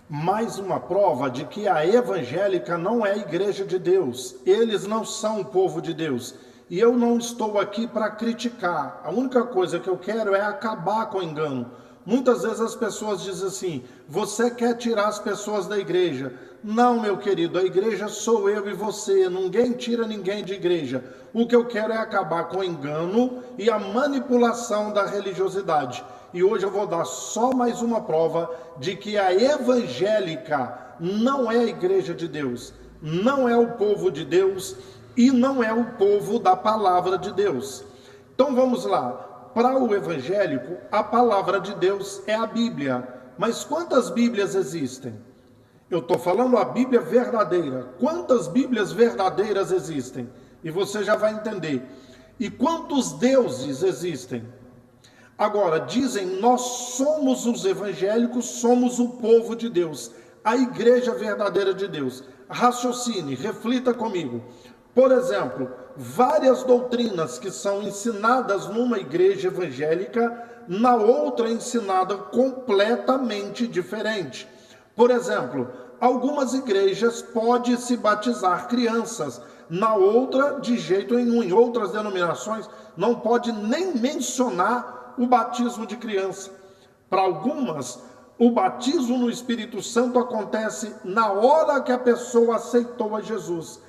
Mais uma prova de que a evangélica não é a igreja de Deus. Eles não são o povo de Deus. E eu não estou aqui para criticar. A única coisa que eu quero é acabar com o engano. Muitas vezes as pessoas dizem assim: você quer tirar as pessoas da igreja. Não, meu querido, a igreja sou eu e você. Ninguém tira ninguém de igreja. O que eu quero é acabar com o engano e a manipulação da religiosidade. E hoje eu vou dar só mais uma prova de que a evangélica não é a igreja de Deus, não é o povo de Deus e não é o povo da palavra de Deus. Então vamos lá. Para o evangélico, a palavra de Deus é a Bíblia. Mas quantas Bíblias existem? Eu estou falando a Bíblia verdadeira. Quantas Bíblias verdadeiras existem? E você já vai entender. E quantos deuses existem? Agora, dizem, nós somos os evangélicos, somos o povo de Deus, a igreja verdadeira de Deus. Raciocine, reflita comigo. Por exemplo, várias doutrinas que são ensinadas numa igreja evangélica, na outra é ensinada completamente diferente. Por exemplo, algumas igrejas podem se batizar crianças, na outra de jeito nenhum. Em outras denominações não pode nem mencionar o batismo de criança. Para algumas, o batismo no Espírito Santo acontece na hora que a pessoa aceitou a Jesus.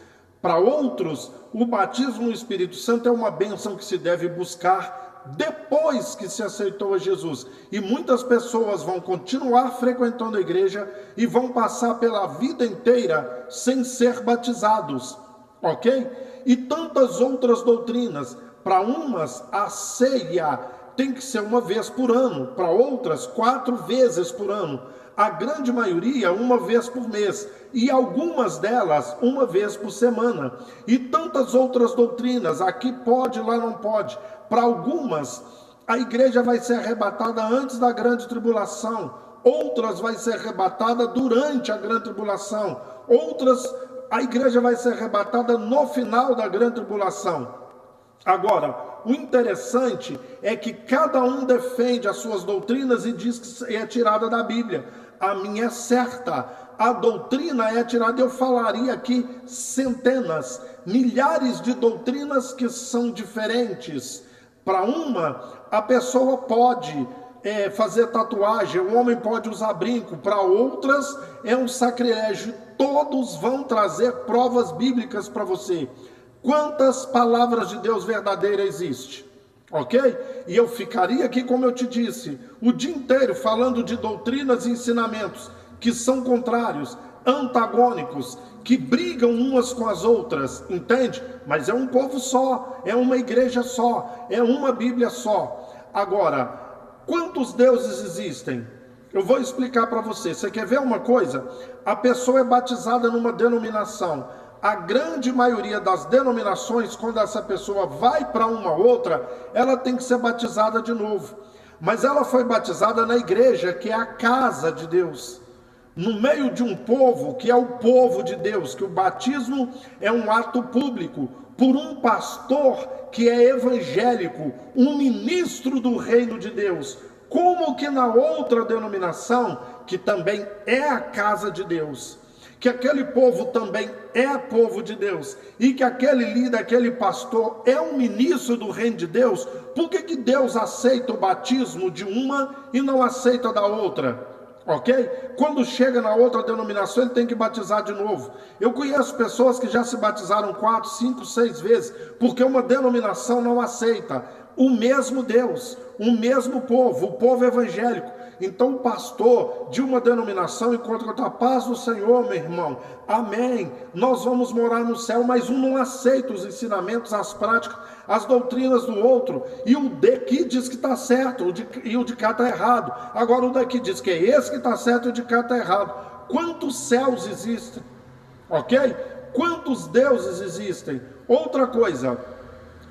Para outros, o batismo no Espírito Santo é uma bênção que se deve buscar depois que se aceitou a Jesus. E muitas pessoas vão continuar frequentando a igreja e vão passar pela vida inteira sem ser batizados, ok? E tantas outras doutrinas. Para umas, a ceia tem que ser uma vez por ano, para outras 4 vezes por ano, a grande maioria uma vez por mês, e algumas delas uma vez por semana, e tantas outras doutrinas, aqui pode, lá não pode. Para algumas, a igreja vai ser arrebatada antes da grande tribulação, outras vai ser arrebatada durante a grande tribulação, outras a igreja vai ser arrebatada no final da grande tribulação. Agora, o interessante é que cada um defende as suas doutrinas e diz que é tirada da Bíblia. A minha é certa. A doutrina é tirada. Eu falaria aqui centenas, milhares de doutrinas que são diferentes. Para uma, a pessoa pode fazer tatuagem, o homem pode usar brinco. Para outras, é um sacrilégio. Todos vão trazer provas bíblicas para você. Quantas palavras de Deus verdadeira existe? Ok? E eu ficaria aqui, como eu te disse, o dia inteiro falando de doutrinas e ensinamentos que são contrários, antagônicos, que brigam umas com as outras, entende? Mas é um povo só, é uma igreja só, é uma Bíblia só. Agora, quantos deuses existem? Eu vou explicar para você. Você quer ver uma coisa? A pessoa é batizada numa denominação. A grande maioria das denominações, quando essa pessoa vai para uma outra, ela tem que ser batizada de novo. Mas ela foi batizada na igreja, que é a casa de Deus, no meio de um povo que é o povo de Deus, que o batismo é um ato público, por um pastor que é evangélico, um ministro do reino de Deus. Como que na outra denominação, que também é a casa de Deus, que aquele povo também é povo de Deus, e que aquele líder, aquele pastor é um ministro do reino de Deus, por que Deus aceita o batismo de uma e não aceita da outra? Ok? Quando chega na outra denominação, ele tem que batizar de novo. Eu conheço pessoas que já se batizaram 4, 5, 6 vezes, porque uma denominação não aceita o mesmo Deus, o mesmo povo, o povo evangélico. Então o pastor de uma denominação encontra a paz do Senhor, meu irmão, amém, nós vamos morar no céu, mas um não aceita os ensinamentos, as práticas, as doutrinas do outro, e o daqui diz que está certo, e o de cá está errado. Agora o daqui diz que é esse que está certo e o de cá está errado. Quantos céus existem? Ok? Quantos deuses existem? Outra coisa,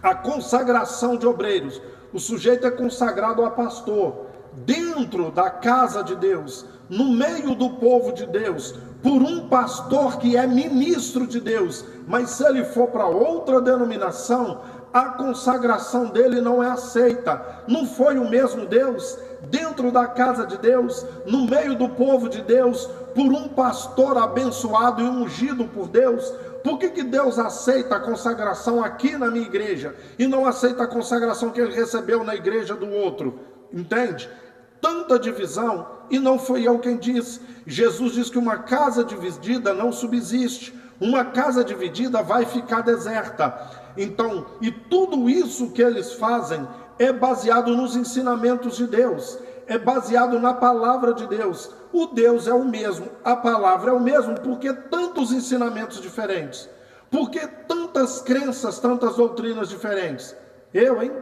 a consagração de obreiros. O sujeito é consagrado a pastor, dentro da casa de Deus, no meio do povo de Deus, por um pastor que é ministro de Deus. Mas se ele for para outra denominação, a consagração dele não é aceita. Não foi o mesmo Deus? dentro da casa de Deus, no meio do povo de Deus, por um pastor abençoado e ungido por Deus? Por que Deus aceita a consagração aqui na minha igreja e não aceita a consagração que ele recebeu na igreja do outro? Entende? Tanta divisão, e não foi eu quem disse. Jesus diz que uma casa dividida não subsiste, uma casa dividida vai ficar deserta. Então, e tudo isso que eles fazem é baseado nos ensinamentos de Deus, é baseado na palavra de Deus. O Deus é o mesmo, a palavra é o mesmo. Por que tantos ensinamentos diferentes? Por que tantas crenças, tantas doutrinas diferentes? Eu, hein?